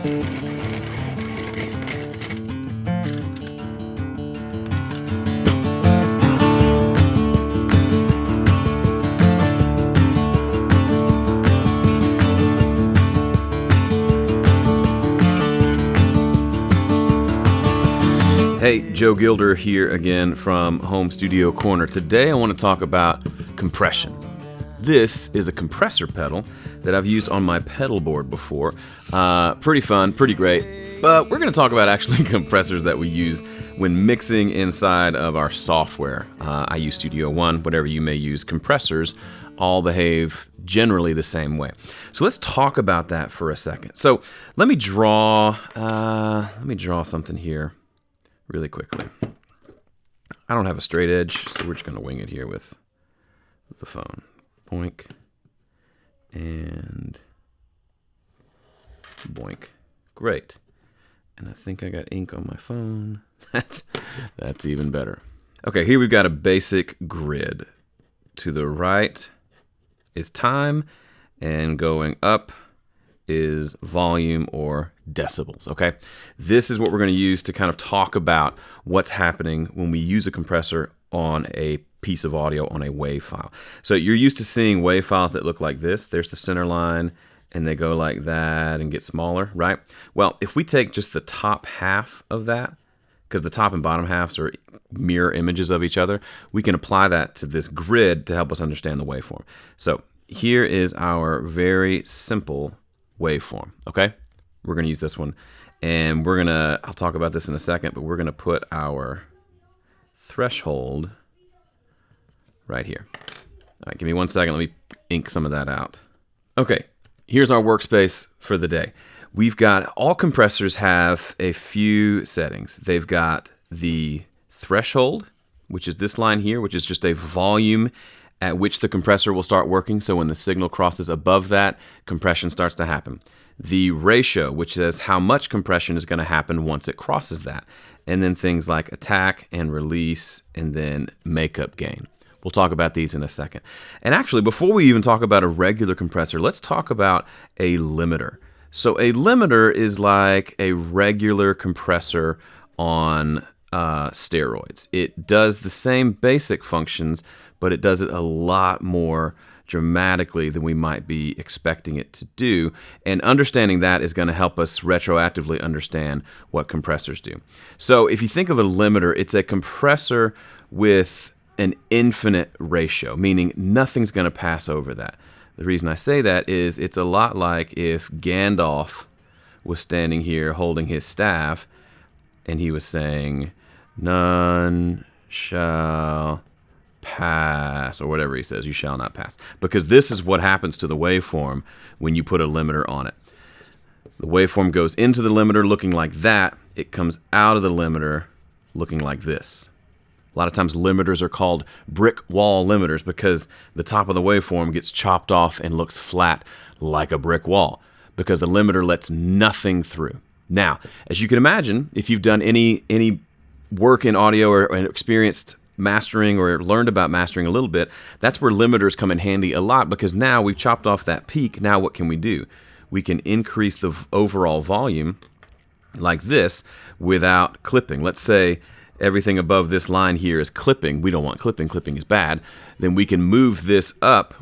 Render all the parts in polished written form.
Hey, Joe Gilder here again from Home Studio Corner. Today I want to talk about compression. This is a compressor pedal that I've used on my pedal board before. Pretty fun, pretty great. But we're going to talk about actually compressors that we use when mixing inside of our software. I use Studio One, whatever you may use. Compressors all behave generally the same way. So let's talk about that for a second. So let me draw something here really quickly. I don't have a straight edge, so we're just going to wing it here with the phone. Boink. And boink. Great. And I think I got ink on my phone. That's even better. Okay, here we've got a basic grid. To the right is time, and going up is volume or decibels, okay? This is what we're going to use to kind of talk about what's happening when we use a compressor on a piece of audio on a WAV file. So you're used to seeing WAV files that look like this. There's the center line, and they go like that and get smaller, right? Well, if we take just the top half of that, because the top and bottom halves are mirror images of each other, we can apply that to this grid to help us understand the waveform. So here is our very simple waveform, okay? We're going to use this one, and I'll talk about this in a second, but we're going to put our threshold right here. All right, give me 1 second. Let me ink some of that out. Okay, here's our workspace for the day. We've got, all compressors have a few settings. They've got the threshold, which is this line here, which is just a volume at which the compressor will start working. So when the signal crosses above that, compression starts to happen. The ratio, which says how much compression is going to happen once it crosses that. And then things like attack and release, and then makeup gain. We'll talk about these in a second. And actually, before we even talk about a regular compressor, let's talk about a limiter. So a limiter is like a regular compressor on steroids. It does the same basic functions, but it does it a lot more dramatically than we might be expecting it to do. And understanding that is going to help us retroactively understand what compressors do. So if you think of a limiter, it's a compressor with an infinite ratio, meaning nothing's going to pass over that. The reason I say that is it's a lot like if Gandalf was standing here holding his staff and he was saying, "None shall pass," or whatever he says, "you shall not pass." Because this is what happens to the waveform when you put a limiter on it. The waveform goes into the limiter looking like that. It comes out of the limiter looking like this. A lot of times limiters are called brick wall limiters because the top of the waveform gets chopped off and looks flat like a brick wall because the limiter lets nothing through. Now, as you can imagine, if you've done any work in audio or experienced mastering or learned about mastering a little bit, that's where limiters come in handy a lot because now we've chopped off that peak. Now what can we do? We can increase the overall volume like this without clipping. Let's say everything above this line here is clipping. We don't want clipping. Clipping is bad. Then we can move this up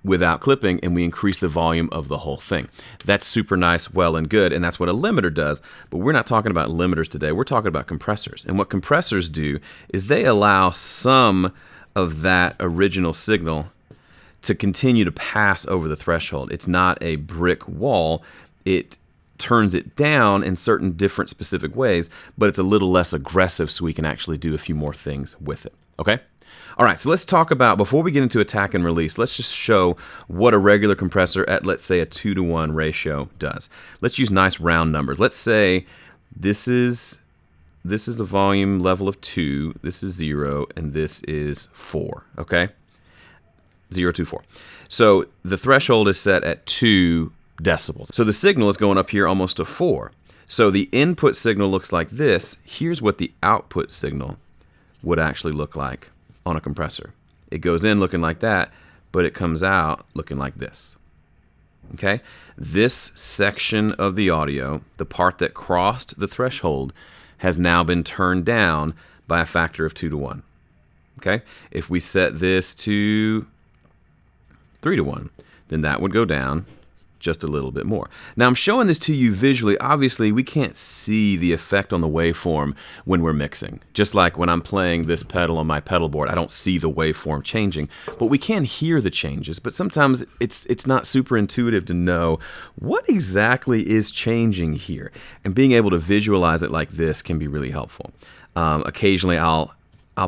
without clipping, and we increase the volume of the whole thing. That's super nice, well and good, and that's what a limiter does. But we're not talking about limiters today. We're talking about compressors. And what compressors do is they allow some of that original signal to continue to pass over the threshold. It's not a brick wall. It turns it down in certain different specific ways, but it's a little less aggressive so we can actually do a few more things with it, okay? All right, so let's talk about, before we get into attack and release, let's just show what a regular compressor at, let's say, a 2-to-1 ratio does. Let's use nice round numbers. Let's say this is a volume level of 2, this is 0, and this is 4, okay? 0, 2, 4. So the threshold is set at 2 decibels. So the signal is going up here almost to 4. So the input signal looks like this. Here's what the output signal would actually look like on a compressor. It goes in looking like that, but it comes out looking like this. Okay, this section of the audio, the part that crossed the threshold, has now been turned down by a factor of 2 to 1. Okay, if we set this to 3 to 1, then that would go down just a little bit more. Now I'm showing this to you visually. Obviously, we can't see the effect on the waveform when we're mixing. Just like when I'm playing this pedal on my pedal board, I don't see the waveform changing, but we can hear the changes. But sometimes it's not super intuitive to know what exactly is changing here. And being able to visualize it like this can be really helpful. Occasionally, I'll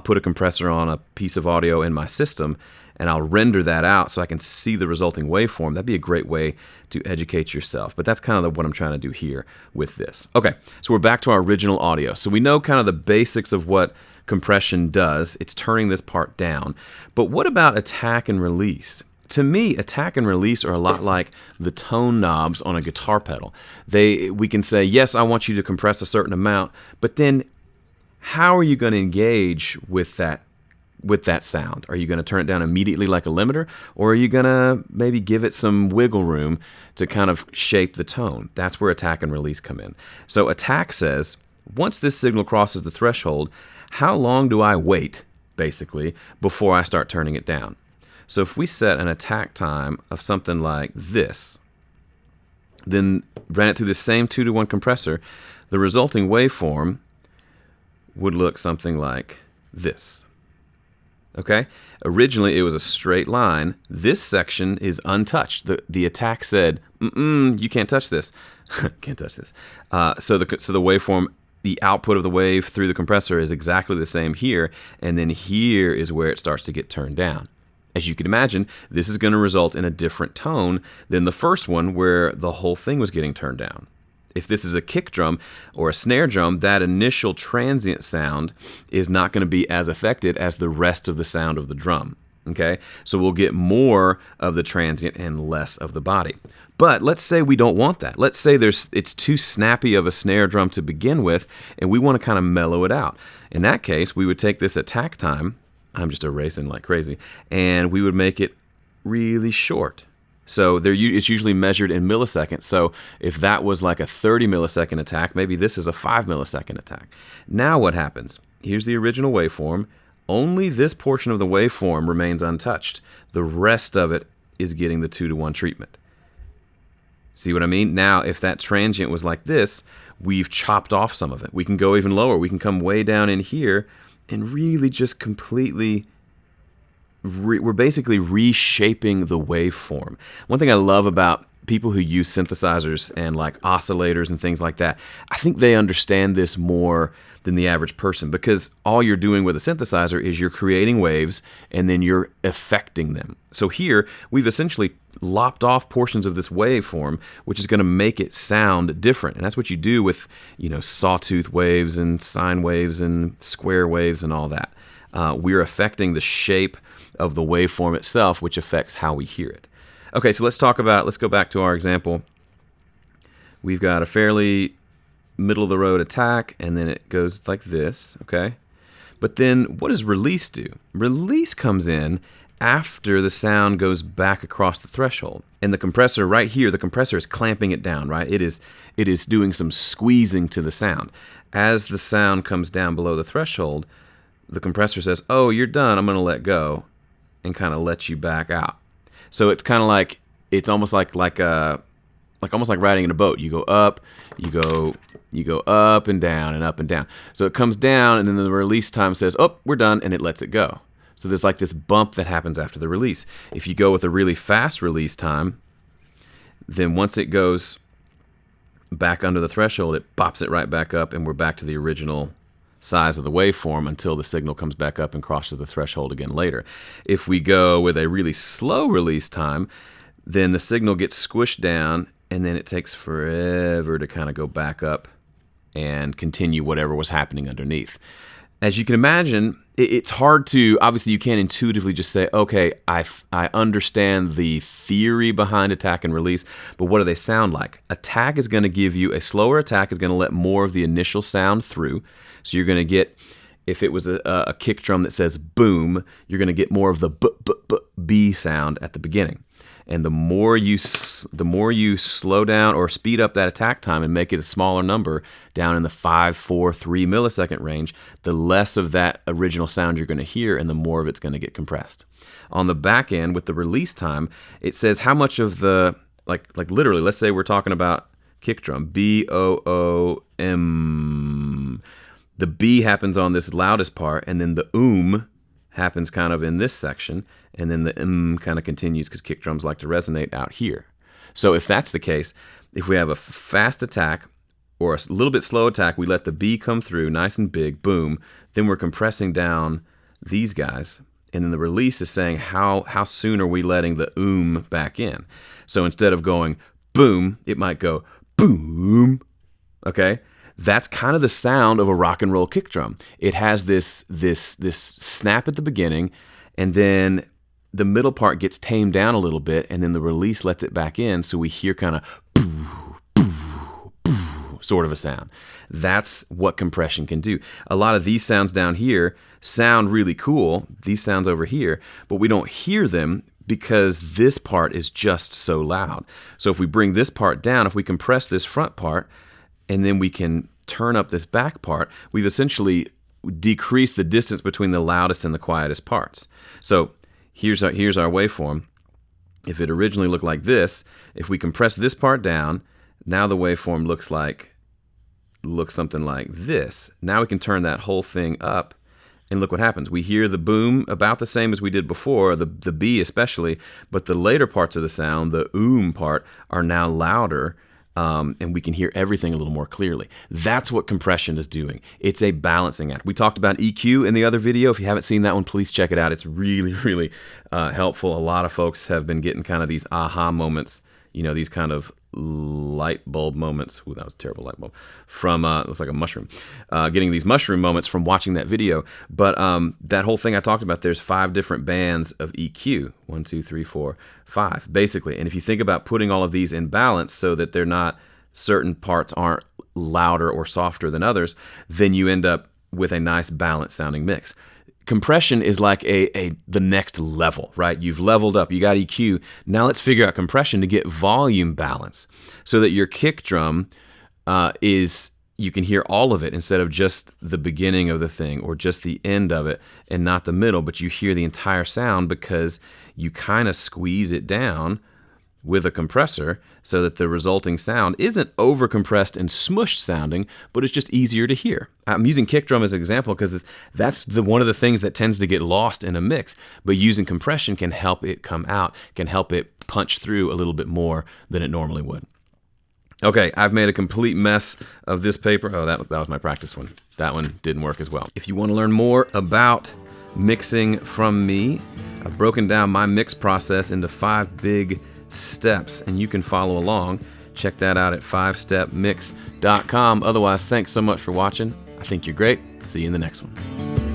put a compressor on a piece of audio in my system, and I'll render that out so I can see the resulting waveform. That'd be a great way to educate yourself. But that's kind of what I'm trying to do here with this. Okay, so we're back to our original audio. So we know kind of the basics of what compression does. It's turning this part down. But what about attack and release? To me, attack and release are a lot like the tone knobs on a guitar pedal. We can say, yes, I want you to compress a certain amount, but then how are you going to engage with that sound? Are you going to turn it down immediately like a limiter, or are you going to maybe give it some wiggle room to kind of shape the tone? That's where attack and release come in. So attack says, once this signal crosses the threshold, how long do I wait, basically, before I start turning it down? So if we set an attack time of something like this, then ran it through the same 2 to 1 compressor, the resulting waveform would look something like this. Okay? Originally, it was a straight line. This section is untouched. The attack said, you can't touch this. Can't touch this. So the waveform, the output of the wave through the compressor is exactly the same here, and then here is where it starts to get turned down. As you can imagine, this is going to result in a different tone than the first one where the whole thing was getting turned down. If this is a kick drum or a snare drum, that initial transient sound is not going to be as affected as the rest of the sound of the drum. Okay, so we'll get more of the transient and less of the body. But let's say we don't want that. Let's say it's too snappy of a snare drum to begin with, and we want to kind of mellow it out. In that case, we would take this attack time, I'm just erasing like crazy, and we would make it really short. So it's usually measured in milliseconds. So if that was like a 30 millisecond attack, maybe this is a 5 millisecond attack. Now what happens? Here's the original waveform. Only this portion of the waveform remains untouched. The rest of it is getting the 2 to 1 treatment. See what I mean? Now, if that transient was like this, we've chopped off some of it. We can go even lower. We can come way down in here and really just completely we're basically reshaping the waveform. One thing I love about people who use synthesizers and like oscillators and things like that, I think they understand this more than the average person, because all you're doing with a synthesizer is you're creating waves and then you're affecting them. So here we've essentially lopped off portions of this waveform, which is going to make it sound different. And that's what you do with, sawtooth waves and sine waves and square waves and all that. We're affecting the shape of the waveform itself, which affects how we hear it. Okay, so let's go back to our example. We've got a fairly middle-of-the-road attack, and then it goes like this, okay? But then what does release do? Release comes in after the sound goes back across the threshold. And the compressor right here, the compressor is clamping it down, right? It is doing some squeezing to the sound. As the sound comes down below the threshold, the compressor says, oh, you're done, I'm going to let go, and kind of let you back out. So it's kind of like, it's almost like almost like riding in a boat. You go up, you go up and down and up and down. So it comes down, and then the release time says, oh, we're done, and it lets it go. So there's like this bump that happens after the release. If you go with a really fast release time, then once it goes back under the threshold, it bops it right back up, and we're back to the original size of the waveform until the signal comes back up and crosses the threshold again later. If we go with a really slow release time, then the signal gets squished down, and then it takes forever to kind of go back up and continue whatever was happening underneath. As you can imagine, it's hard to, obviously you can't intuitively just say, okay, I understand the theory behind attack and release, but what do they sound like? Attack is going to give you, a slower attack is going to let more of the initial sound through. So you're going to get if it was a kick drum that says boom, you're going to get more of the B sound at the beginning. And the more you slow down or speed up that attack time and make it a smaller number down in the 5, 4, 3 millisecond range, the less of that original sound you're going to hear and the more of it's going to get compressed. On the back end with the release time, it says how much of the, like literally, let's say we're talking about kick drum, B-O-O-M. The B happens on this loudest part, and then the happens kind of in this section, and then the kind of continues because kick drums like to resonate out here. So if that's the case, if we have a fast attack or a little bit slow attack, we let the B come through nice and big, boom, then we're compressing down these guys, and then the release is saying how soon are we letting the back in. So instead of going boom, it might go boom, okay? That's kind of the sound of a rock and roll kick drum. It has this snap at the beginning, and then the middle part gets tamed down a little bit, and then the release lets it back in, so we hear kind of boo, boo, boo, sort of a sound. That's what compression can do. A lot of these sounds down here sound really cool, these sounds over here, but we don't hear them because this part is just so loud. So if we bring this part down, if we compress this front part, and then we can turn up this back part, we've essentially decreased the distance between the loudest and the quietest parts. So here's our waveform. If it originally looked like this, if we compress this part down, now the waveform looks something like this. Now we can turn that whole thing up, and look what happens. We hear the boom about the same as we did before, the B especially, but the later parts of the sound, the part, are now louder, and we can hear everything a little more clearly. That's what compression is doing. It's a balancing act. We talked about EQ in the other video. If you haven't seen that one, please check it out. It's really, really helpful. A lot of folks have been getting kind of these aha moments, these kind of light bulb moments. Ooh, that was a terrible light bulb. From, it looks like a mushroom. Getting these mushroom moments from watching that video. But that whole thing I talked about, there's 5 different bands of EQ. 1, 2, 3, 4, 5, basically. And if you think about putting all of these in balance so that they're not, certain parts aren't louder or softer than others, then you end up with a nice balanced sounding mix. Compression is like the next level, right? You've leveled up, you got EQ. Now let's figure out compression to get volume balance so that your kick drum you can hear all of it instead of just the beginning of the thing or just the end of it and not the middle, but you hear the entire sound because you kind of squeeze it down with a compressor so that the resulting sound isn't over-compressed and smushed sounding, but it's just easier to hear. I'm using kick drum as an example because that's one of the things that tends to get lost in a mix, but using compression can help it come out, can help it punch through a little bit more than it normally would. Okay, I've made a complete mess of this paper. Oh, that was my practice one. That one didn't work as well. If you want to learn more about mixing from me, I've broken down my mix process into 5 big steps, and you can follow along. Check that out at 5stepmix.com. Otherwise, thanks so much for watching. I think you're great. See you in the next one.